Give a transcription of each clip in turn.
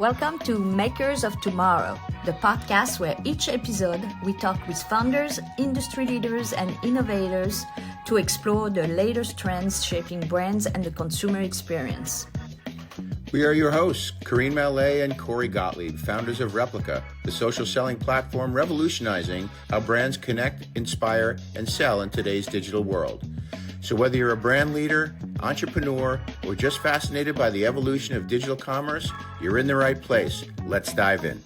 Welcome to Makers of Tomorrow, the podcast where each episode we talk with founders, industry leaders, and innovators to explore the latest trends shaping brands and the consumer experience. We are your hosts, Karine Mallet and Corey Gottlieb, founders of Replica, the social selling platform revolutionizing how brands connect, inspire, and sell in today's digital world. So whether you're a brand leader, entrepreneur, or just fascinated by the evolution of digital commerce, you're in the right place. Let's dive in.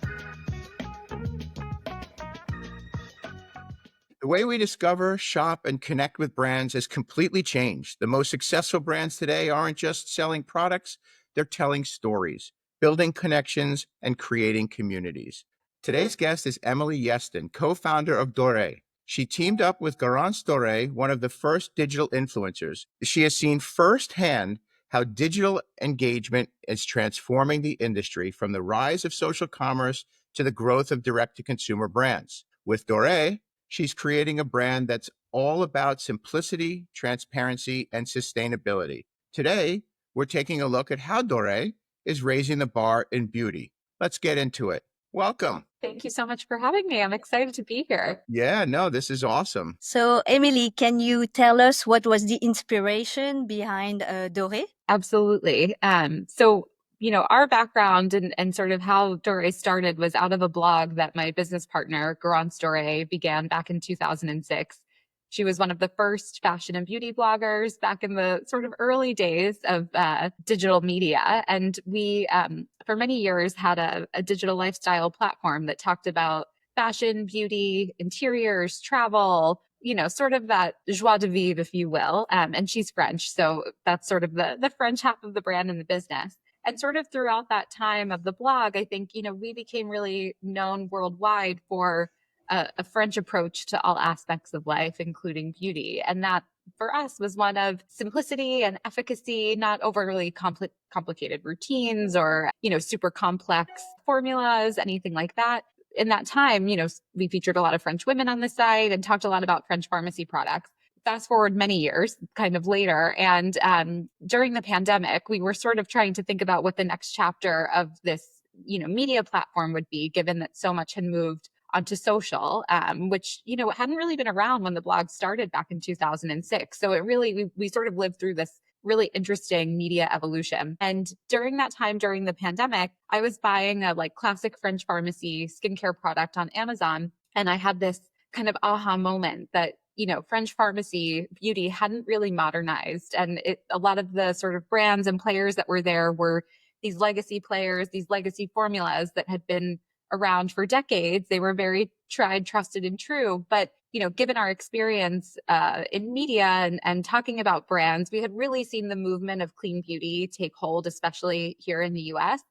The way we discover, shop, and connect with brands has completely changed. The most successful brands today aren't just selling products, they're telling stories, building connections, and creating communities. Today's guest is Emily Yeston, co-founder of Doré. She teamed up with Garance Doré, one of the first digital influencers. She has seen firsthand how digital engagement is transforming the industry, from the rise of social commerce to the growth of direct-to-consumer brands. With Doré, she's creating a brand that's all about simplicity, transparency, and sustainability. Today, we're taking a look at how Doré is raising the bar in beauty. Let's get into it. Welcome. Thank you so much for having me. I'm excited to be here. Yeah, no, this is awesome. So, Emily, can you tell us what was the inspiration behind Doré? Absolutely. Our background and sort of how Doré started was out of a blog that my business partner, Garance Doré, began back in 2006. She was one of the first fashion and beauty bloggers back in the sort of early days of digital media. And we, for many years, had a digital lifestyle platform that talked about fashion, beauty, interiors, travel, sort of that joie de vivre, if you will. And she's French, so that's sort of the French half of the brand and the business. And sort of throughout that time of the blog, I think, we became really known worldwide for a French approach to all aspects of life, including beauty. And that for us was one of simplicity and efficacy, not overly complicated routines or, super complex formulas, anything like that. In that time, we featured a lot of French women on the site and talked a lot about French pharmacy products. Fast forward many years, kind of later. And during the pandemic, we were sort of trying to think about what the next chapter of this, media platform would be, given that so much had moved onto social, which, hadn't really been around when the blog started back in 2006. So it really, we sort of lived through this really interesting media evolution. And during that time, during the pandemic, I was buying a classic French pharmacy skincare product on Amazon. And I had this kind of aha moment that, French pharmacy beauty hadn't really modernized. And a lot of the sort of brands and players that were there were these legacy players, these legacy formulas that had been around for decades. They were very tried, trusted, and true. But, given our experience in media and talking about brands, we had really seen the movement of clean beauty take hold, especially here in the US.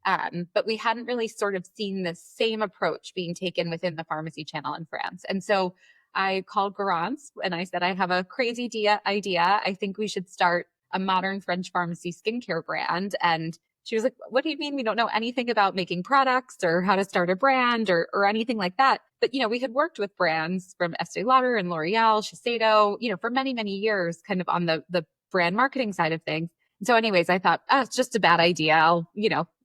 But we hadn't really sort of seen the same approach being taken within the pharmacy channel in France. And so I called Garance and I said, I have a crazy idea. I think we should start a modern French pharmacy skincare brand. And she was like, what do you mean? We don't know anything about making products or how to start a brand or anything like that. But, we had worked with brands from Estee Lauder and L'Oreal, Shiseido, for many, many years, kind of on the brand marketing side of things. So anyways, I thought, it's just a bad idea. I'll,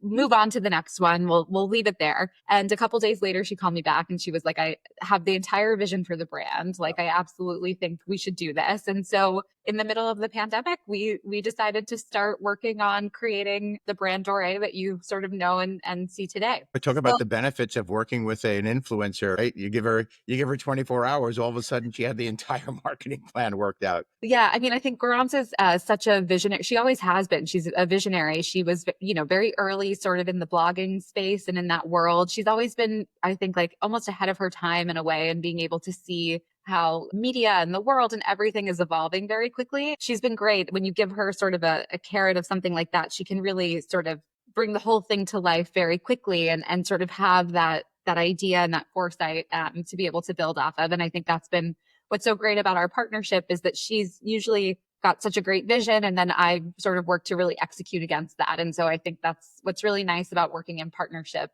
move on to the next one. We'll leave it there. And a couple days later, she called me back and she was like, I have the entire vision for the brand. I absolutely think we should do this. And so in the middle of the pandemic, we decided to start working on creating the brand Doré that you sort of know and see today. We talk about the benefits of working with an influencer, right? You give her 24 hours, all of a sudden she had the entire marketing plan worked out. Yeah. I mean, I think Garance is such a visionary. She always has been. She's a visionary. She was, very early sort of in the blogging space and in that world. She's always been, I think, almost ahead of her time in a way, and being able to see how media and the world and everything is evolving very quickly. She's been great. When you give her sort of a carrot of something like that, she can really sort of bring the whole thing to life very quickly and sort of have that idea and that foresight to be able to build off of. And I think that's been what's so great about our partnership, is that she's usually got such a great vision, and then I sort of work to really execute against that. And so I think that's what's really nice about working in partnership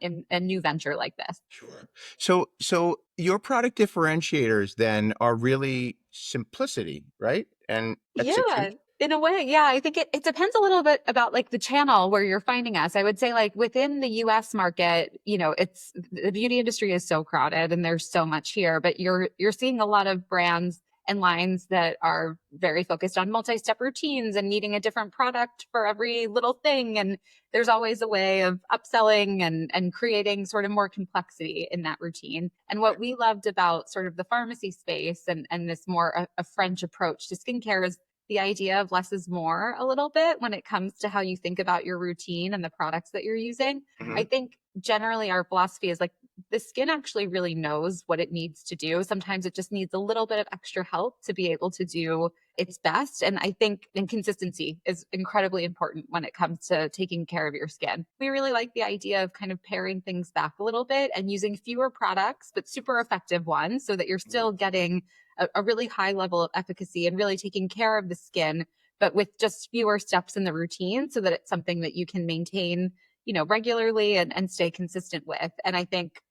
in a new venture like this. Sure. So your product differentiators then are really simplicity, right? And execution. In a way, yeah, I think it depends a little bit about like the channel where you're finding us. I would say like within the US market, it's the beauty industry is so crowded and there's so much here, but you're seeing a lot of brands and lines that are very focused on multi-step routines and needing a different product for every little thing. And there's always a way of upselling and creating sort of more complexity in that routine. And what we loved about sort of the pharmacy space and this more a French approach to skincare is the idea of less is more a little bit when it comes to how you think about your routine and the products that you're using. I think generally our philosophy is like the skin actually really knows what it needs to do. Sometimes it just needs a little bit of extra help to be able to do its best. And I think inconsistency is incredibly important when it comes to taking care of your skin. We really like the idea of kind of paring things back a little bit and using fewer products, but super effective ones so that you're still getting a really high level of efficacy and really taking care of the skin, but with just fewer steps in the routine so that it's something that you can maintain, regularly and stay consistent with. And I think,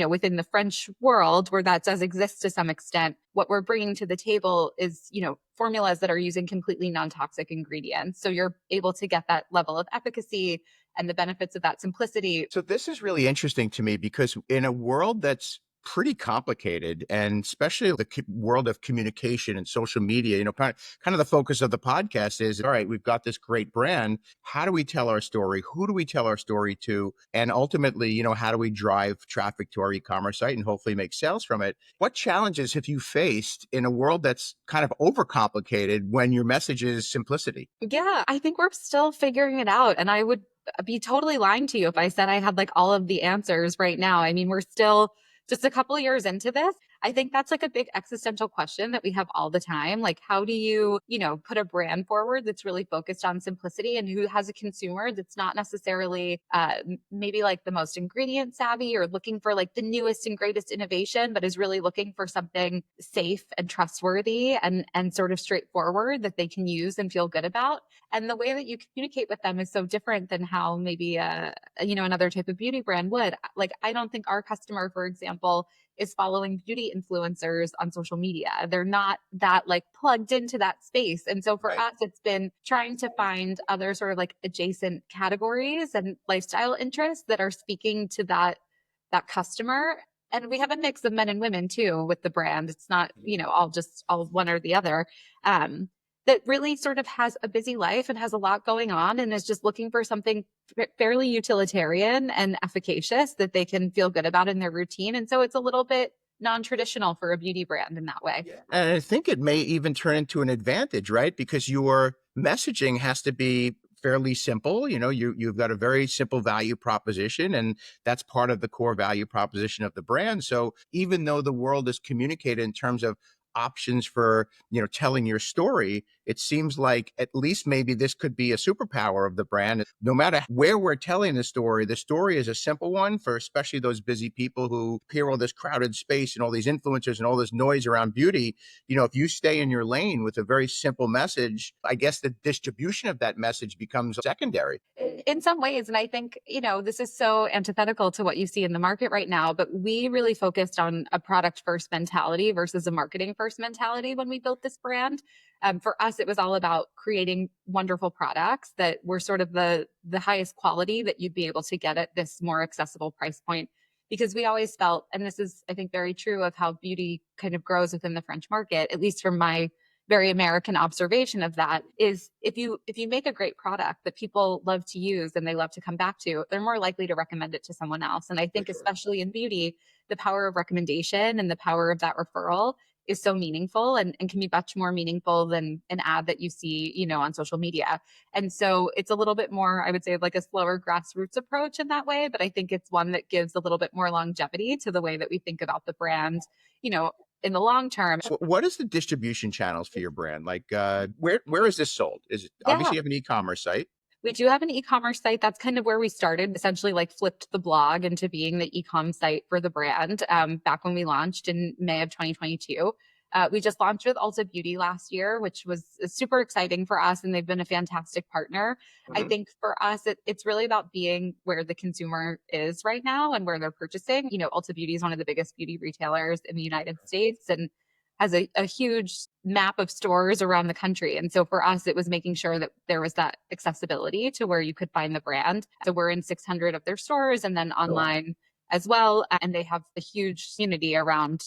within the French world where that does exist to some extent, what we're bringing to the table is, formulas that are using completely non-toxic ingredients. So you're able to get that level of efficacy and the benefits of that simplicity. So this is really interesting to me because in a world that's pretty complicated, and especially the world of communication and social media, kind of the focus of the podcast is, all right, we've got this great brand. How do we tell our story? Who do we tell our story to? And ultimately, how do we drive traffic to our e-commerce site and hopefully make sales from it? What challenges have you faced in a world that's kind of overcomplicated when your message is simplicity? Yeah, I think we're still figuring it out. And I would be totally lying to you if I said I had like all of the answers right now. I mean, we're still just a couple of years into this. I think that's like a big existential question that we have all the time. Like, how do you, put a brand forward that's really focused on simplicity and who has a consumer that's not necessarily maybe like the most ingredient savvy or looking for like the newest and greatest innovation, but is really looking for something safe and trustworthy and sort of straightforward that they can use and feel good about. And the way that you communicate with them is so different than how maybe another type of beauty brand would. Like, I don't think our customer, for example, is following beauty influencers on social media. They're not that like plugged into that space. And so for us, it's been trying to find other sort of like adjacent categories and lifestyle interests that are speaking to that customer. And we have a mix of men and women too with the brand. It's not, all one or the other. That really sort of has a busy life and has a lot going on and is just looking for something fairly utilitarian and efficacious that they can feel good about in their routine. And so it's a little bit non-traditional for a beauty brand in that way. And I think it may even turn into an advantage, right? Because your messaging has to be fairly simple. You've got a very simple value proposition, and that's part of the core value proposition of the brand. So even though the world is communicated in terms of options for telling your story, it seems like at least maybe this could be a superpower of the brand. No matter where we're telling the story is a simple one for especially those busy people who hear all this crowded space and all these influencers and all this noise around beauty. If you stay in your lane with a very simple message, I guess the distribution of that message becomes secondary. In some ways. And I think, this is so antithetical to what you see in the market right now, but we really focused on a product first mentality versus a marketing first mentality when we built this brand. For us, it was all about creating wonderful products that were sort of the highest quality that you'd be able to get at this more accessible price point. Because we always felt, and this is, I think, very true of how beauty kind of grows within the French market, at least from my very American observation of that, is if you make a great product that people love to use and they love to come back to, they're more likely to recommend it to someone else. And I think especially in beauty, the power of recommendation and the power of that referral is so meaningful and can be much more meaningful than an ad that you see, on social media. And so it's a little bit more, I would say, like a slower grassroots approach in that way, but I think it's one that gives a little bit more longevity to the way that we think about the brand, in the long term. So what is the distribution channels for your brand? Like, where is this sold? Is it obviously you have an e-commerce site? We do have an e-commerce site. That's kind of where we started, essentially like flipped the blog into being the e-com site for the brand back when we launched in May of 2022. We just launched with Ulta Beauty last year, which was super exciting for us. And they've been a fantastic partner. I think for us, it's really about being where the consumer is right now and where they're purchasing. Ulta Beauty is one of the biggest beauty retailers in the United States. And has a huge map of stores around the country. And so for us, it was making sure that there was that accessibility to where you could find the brand. So we're in 600 of their stores and then online as well. And they have a huge community around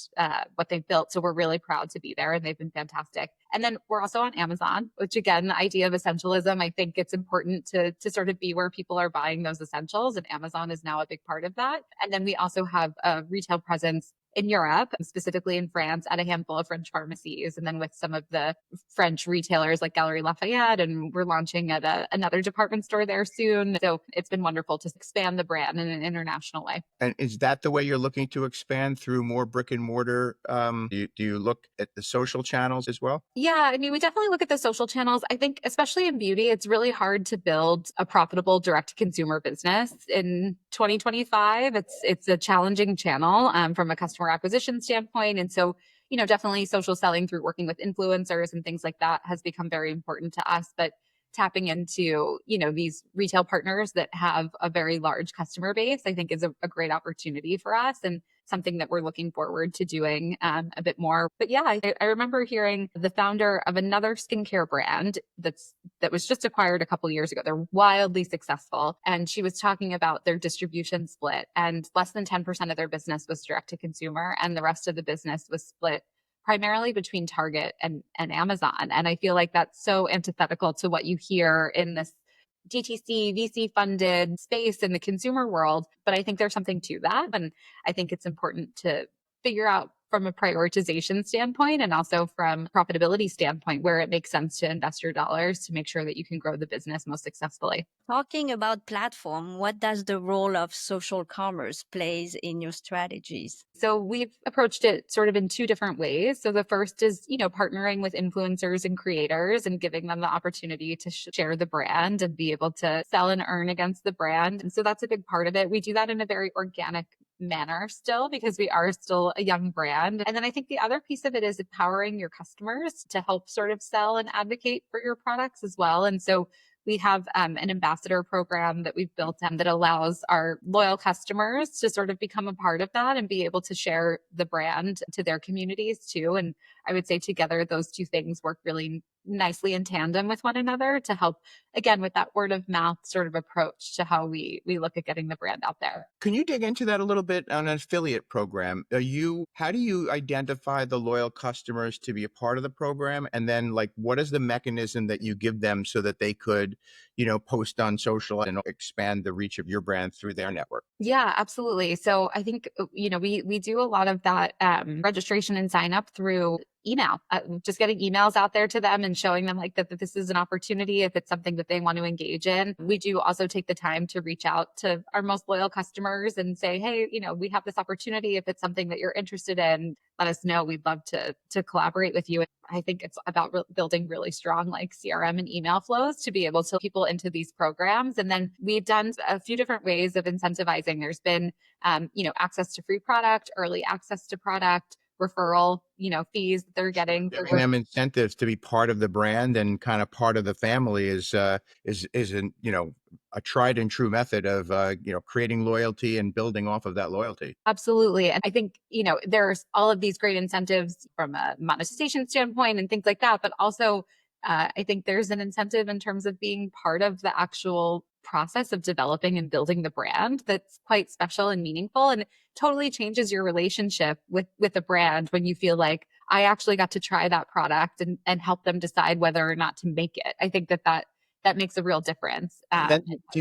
what they've built. So we're really proud to be there and they've been fantastic. And then we're also on Amazon, which again, the idea of essentialism, I think it's important to sort of be where people are buying those essentials. And Amazon is now a big part of that. And then we also have a retail presence in Europe, specifically in France, at a handful of French pharmacies, and then with some of the French retailers like Galeries Lafayette, and we're launching at another department store there soon. So it's been wonderful to expand the brand in an international way. And is that the way you're looking to expand through more brick and mortar? Do you look at the social channels as well? Yeah, I mean, we definitely look at the social channels. I think, especially in beauty, it's really hard to build a profitable direct to consumer business in 2025. It's a challenging channel from a customer acquisition standpoint. And so, definitely social selling through working with influencers and things like that has become very important to us. But tapping into, these retail partners that have a very large customer base, I think is a great opportunity for us and something that we're looking forward to doing a bit more. But yeah, I remember hearing the founder of another skincare brand that was just acquired a couple years ago. They're wildly successful. And she was talking about their distribution split, and less than 10% of their business was direct to consumer. And the rest of the business was split primarily between Target and Amazon. And I feel like that's so antithetical to what you hear in this DTC, VC funded space in the consumer world. But I think there's something to that. And I think it's important to figure out from a prioritization standpoint and also from profitability standpoint where it makes sense to invest your dollars to make sure that you can grow the business most successfully. Talking about platform, what does the role of social commerce plays in your strategies? So we've approached it sort of in two different ways. So the first is, partnering with influencers and creators and giving them the opportunity to share the brand and be able to sell and earn against the brand. And so that's a big part of it. We do that in a very organic manner still because we are still a young brand. And then I think the other piece of it is empowering your customers to help sort of sell and advocate for your products as well. And so we have an ambassador program that we've built that allows our loyal customers to sort of become a part of that and be able to share the brand to their communities too. And I would say together, those two things work really nicely in tandem with one another to help, again, with that word of mouth sort of approach to how we look at getting the brand out there. Can you dig into that a little bit on an affiliate program? How do you identify the loyal customers to be a part of the program? And then what is the mechanism that you give them so that they could, post on social and expand the reach of your brand through their network? Yeah, absolutely. So I think, we do a lot of that registration and sign up through email, just getting emails out there to them and showing them that this is an opportunity if it's something that they want to engage in. We do also take the time to reach out to our most loyal customers and say, hey, we have this opportunity. If it's something that you're interested in, let us know. We'd love to collaborate with you. I think it's about building really strong CRM and email flows to be able to people into these programs. And then we've done a few different ways of incentivizing. There's been, access to free product, early access to product, referral, fees that they're getting. Giving them incentives to be part of the brand and kind of part of the family is a tried and true method of creating loyalty and building off of that loyalty. Absolutely. And I think, there's all of these great incentives from a monetization standpoint and things like that. But also, I think there's an incentive in terms of being part of the actual process of developing and building the brand that's quite special and meaningful, and totally changes your relationship with a brand when you feel like I actually got to try that product and help them decide whether or not to make it. I think that makes a real difference. Then do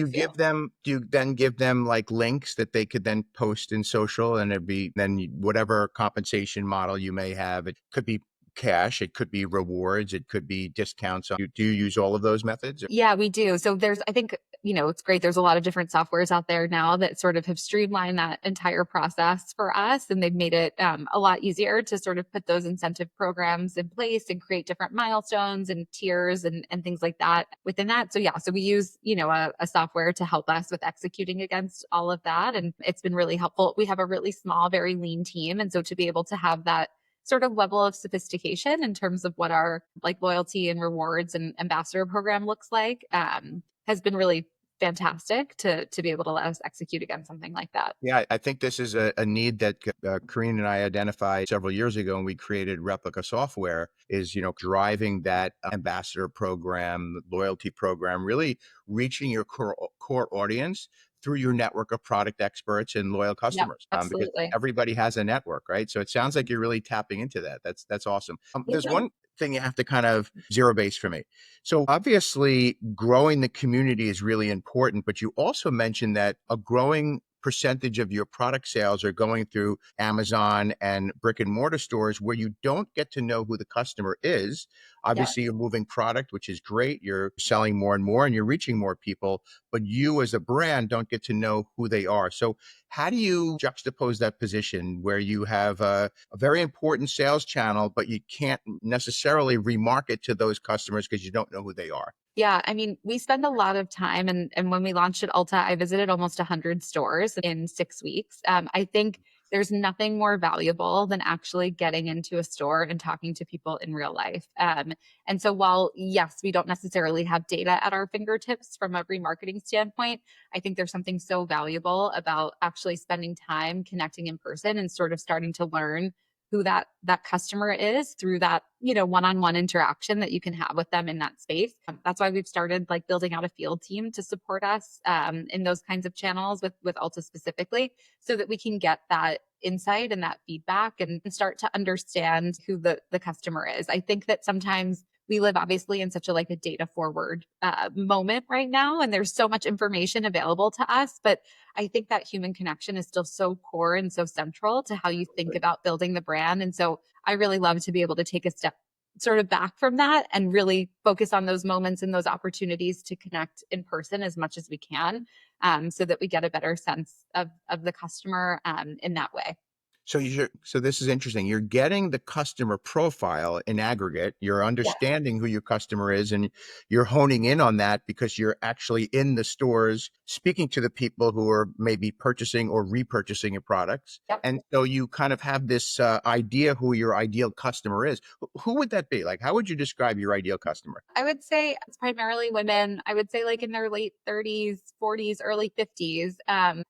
you then give them links that they could then post in social, and it'd be then whatever compensation model you may have? It could be cash, it could be rewards, it could be discounts. Do you use all of those methods? Yeah, we do. So I think, it's great. There's a lot of different softwares out there now that sort of have streamlined that entire process for us. And they've made it a lot easier to sort of put those incentive programs in place and create different milestones and tiers and things like that within that. So yeah, so we use, a software to help us with executing against all of that. And it's been really helpful. We have a really small, very lean team. And so to be able to have that sort of level of sophistication in terms of what our loyalty and rewards and ambassador program looks like has been really fantastic to be able to let us execute against something like that. Yeah, I think this is a need that Karine and I identified several years ago when we created Replica Software is, driving that ambassador program, loyalty program, really reaching your core audience through your network of product experts and loyal Yep, customers, because absolutely. everybody has a network, right? So it sounds like you're really tapping into that. That's awesome. There's Yeah. one thing you have to kind of zero base for me. So obviously, growing the community is really important, but you also mentioned that a growing percentage of your product sales are going through Amazon and brick and mortar stores where you don't get to know who the customer is. Yeah. Obviously, you're moving product, which is great. You're selling more and more and you're reaching more people, but you as a brand don't get to know who they are. So how do you juxtapose that position where you have a very important sales channel, but you can't necessarily remarket to those customers because you don't know who they are? Yeah, I mean, we spend a lot of time, and when we launched at Ulta, I visited almost 100 stores in 6 weeks. I think there's nothing more valuable than actually getting into a store and talking to people in real life. And so, while yes, we don't necessarily have data at our fingertips from a remarketing standpoint, I think there's something so valuable about actually spending time connecting in person and sort of starting to learn who that customer is through that one-on-one interaction that you can have with them in that space. That's why we've started like building out a field team to support us in those kinds of channels with Ulta specifically, so that we can get that insight and that feedback and start to understand who the customer is. I think that sometimes we live obviously in such a like a data forward moment right now, and there's so much information available to us, but I think that human connection is still so core and so central to how you think about building the brand. And so I really love to be able to take a step sort of back from that and really focus on those moments and those opportunities to connect in person as much as we can, so that we get a better sense of the customer in that way. So this is interesting. You're getting the customer profile in aggregate. You're Yeah. understanding who your customer is, and you're honing in on that because you're actually in the stores speaking to the people who are maybe purchasing or repurchasing your products. Yep. And so you kind of have this idea who your ideal customer is. Who would that be? Like, how would you describe your ideal customer? I would say it's primarily women. I would say like in their late 30s, 40s, early 50s.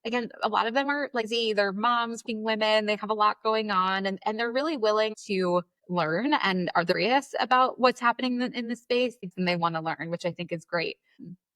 Again, a lot of them are like they're moms, being women. They have a lot going on, and they're really willing to learn and are curious about what's happening in the space, and they want to learn, which I think is great.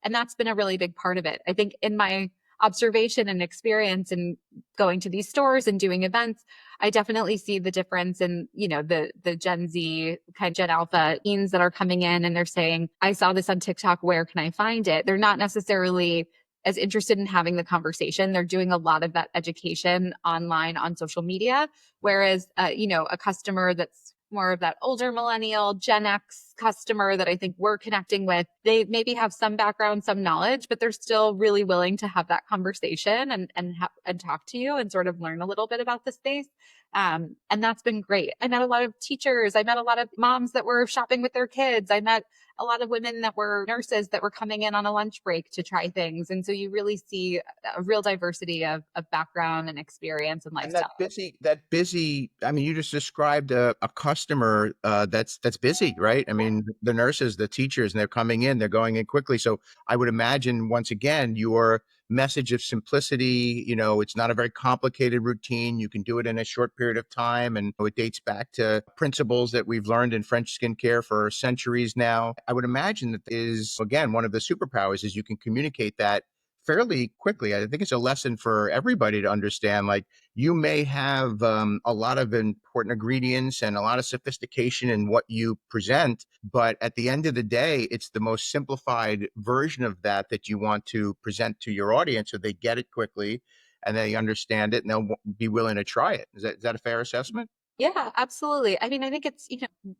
And that's been a really big part of it. I think in my observation and experience and going to these stores and doing events, I definitely see the difference in, the Gen Z kind of Gen Alpha teens that are coming in and they're saying, I saw this on TikTok, where can I find it? They're not necessarily as interested in having the conversation. They're doing a lot of that education online on social media. Whereas, a customer that's more of that older millennial Gen X customer that I think we're connecting with, they maybe have some background, some knowledge, but they're still really willing to have that conversation and talk to you and sort of learn a little bit about the space. And that's been great. I met a lot of teachers. I met a lot of moms that were shopping with their kids. I met a lot of women that were nurses that were coming in on a lunch break to try things. And so you really see a real diversity of background and experience and And lifestyle. that busy, I mean, you just described a customer that's busy, right? I mean, the nurses, the teachers, and they're coming in, they're going in quickly. So I would imagine, once again, your message of simplicity, it's not a very complicated routine. You can do it in a short period of time. And it dates back to principles that we've learned in French skincare for centuries now. I would imagine that is, again, one of the superpowers is you can communicate that fairly quickly. I think it's a lesson for everybody to understand. Like, you may have a lot of important ingredients and a lot of sophistication in what you present, but at the end of the day, it's the most simplified version of that you want to present to your audience so they get it quickly and they understand it and they'll be willing to try it. Is that a fair assessment? Yeah, absolutely. I mean, I think it's,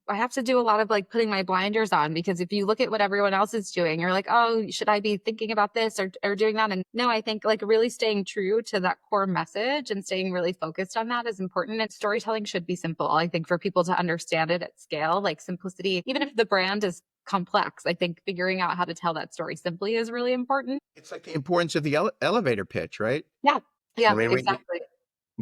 I have to do a lot of like putting my blinders on, because if you look at what everyone else is doing, you're like, oh, should I be thinking about this or doing that? And no, I think like really staying true to that core message and staying really focused on that is important. And storytelling should be simple. I think for people to understand it at scale, like simplicity, even if the brand is complex, I think figuring out how to tell that story simply is really important. It's like the importance of the elevator pitch, right? Yeah. I Yeah, mean, exactly.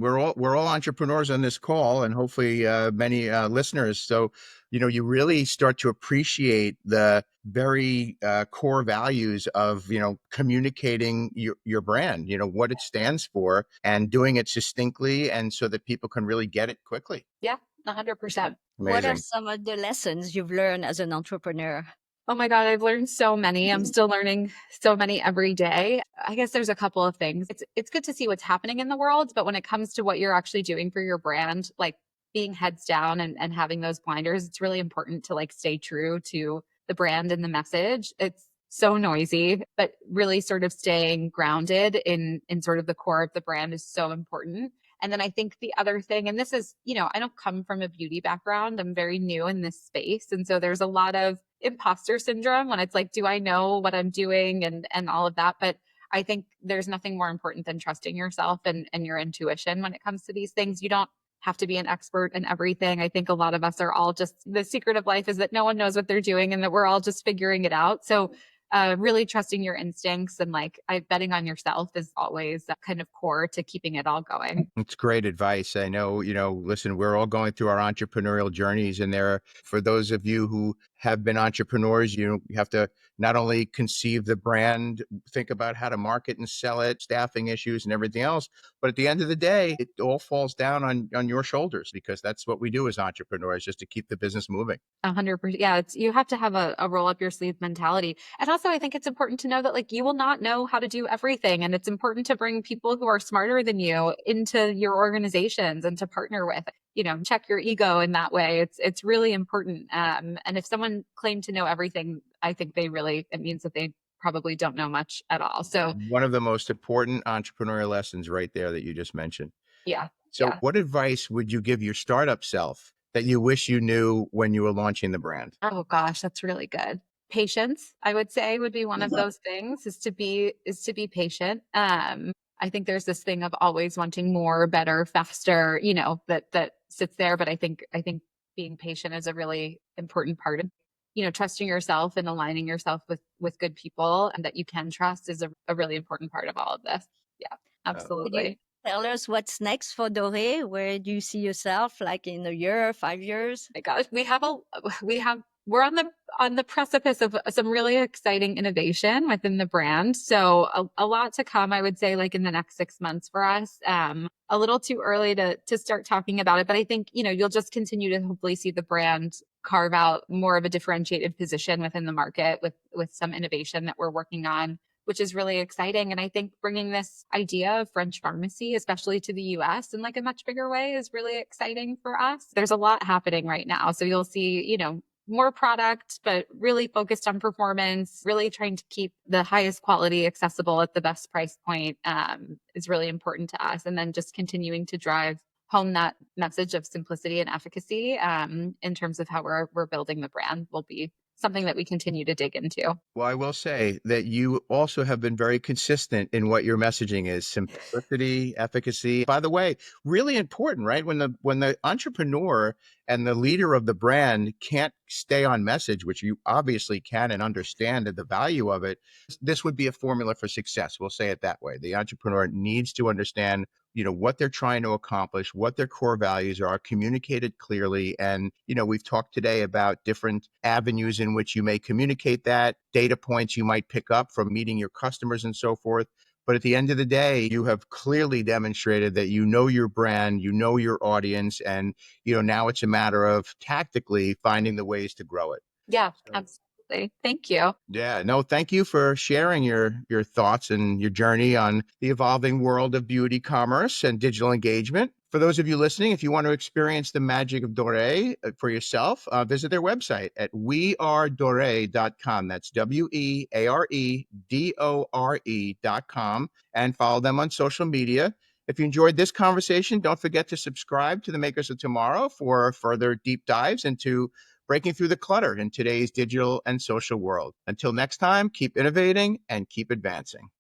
we're all entrepreneurs on this call, and hopefully many listeners. So, you really start to appreciate the very core values of communicating your brand, what it stands for, and doing it succinctly, and so that people can really get it quickly. Yeah, 100%. What are Amazing. some of the lessons you've learned as an entrepreneur? Oh my God, I've learned so many. I'm still learning so many every day. I guess there's a couple of things. It's good to see what's happening in the world, but when it comes to what you're actually doing for your brand, like being heads down and having those blinders, it's really important to like stay true to the brand and the message. It's so noisy, but really sort of staying grounded in sort of the core of the brand is so important. And then I think the other thing, and this is, I don't come from a beauty background. I'm very new in this space. And so there's a lot of imposter syndrome when it's like, do I know what I'm doing and all of that. But I think there's nothing more important than trusting yourself and your intuition when it comes to these things. You don't have to be an expert in everything. I think a lot of us are all just, the secret of life is that no one knows what they're doing and that we're all just figuring it out. So really trusting your instincts and like betting on yourself is always kind of core to keeping it all going. It's great advice. I know, listen, we're all going through our entrepreneurial journeys, and for those of you who have been entrepreneurs, you have to not only conceive the brand, think about how to market and sell it, staffing issues and everything else, but at the end of the day, it all falls down on your shoulders, because that's what we do as entrepreneurs, just to keep the business moving. 100%. Yeah, you have to have a roll up your sleeve mentality. And also, I think it's important to know that like you will not know how to do everything. And it's important to bring people who are smarter than you into your organizations and to partner with, check your ego in that way. It's really important. And if someone claimed to know everything, I think it means that they probably don't know much at all. So One of the most important entrepreneurial lessons right there that you just mentioned. yeah. So Yeah. what advice would you give your startup self that you wish you knew when you were launching the brand? Oh gosh, that's really good. Patience, I would say, would be one of those things, is to be patient. I think there's this thing of always wanting more, better, faster, that sits there. But I think being patient is a really important part of, trusting yourself and aligning yourself with good people and that you can trust is a really important part of all of this. Yeah, Could you absolutely. tell us what's next for Doré? Where do you see yourself, like in a year, 5 years? My gosh, we're on the precipice of some really exciting innovation within the brand. So a lot to come, I would say, like in the next 6 months for us. A little too early to start talking about it, but I think, you'll just continue to hopefully see the brand carve out more of a differentiated position within the market with some innovation that we're working on, which is really exciting. And I think bringing this idea of French pharmacy, especially to the US in like a much bigger way, is really exciting for us. There's a lot happening right now. So you'll see, more product, but really focused on performance, really trying to keep the highest quality accessible at the best price point is really important to us. And then just continuing to drive home that message of simplicity and efficacy in terms of how we're building the brand will be something that we continue to dig into. Well, I will say that you also have been very consistent in what your messaging is: simplicity, efficacy. By the way, really important, right? When the entrepreneur and the leader of the brand can't stay on message, which you obviously can and understand the value of it, this would be a formula for success. We'll say it that way. The entrepreneur needs to understand what they're trying to accomplish, what their core values are, communicated clearly. And we've talked today about different avenues in which you may communicate that, data points you might pick up from meeting your customers and so forth. But at the end of the day, you have clearly demonstrated that you know your brand, you know your audience, and now it's a matter of tactically finding the ways to grow it. Yeah, So, absolutely. Thank you. yeah, no, thank you for sharing your thoughts and your journey on the evolving world of beauty commerce and digital engagement. For those of you listening, if you want to experience the magic of Doré for yourself, visit their website at wearedore.com. That's wearedore.com, and follow them on social media. If you enjoyed this conversation, don't forget to subscribe to the Makers of Tomorrow for further deep dives into breaking through the clutter in today's digital and social world. Until next time, keep innovating and keep advancing.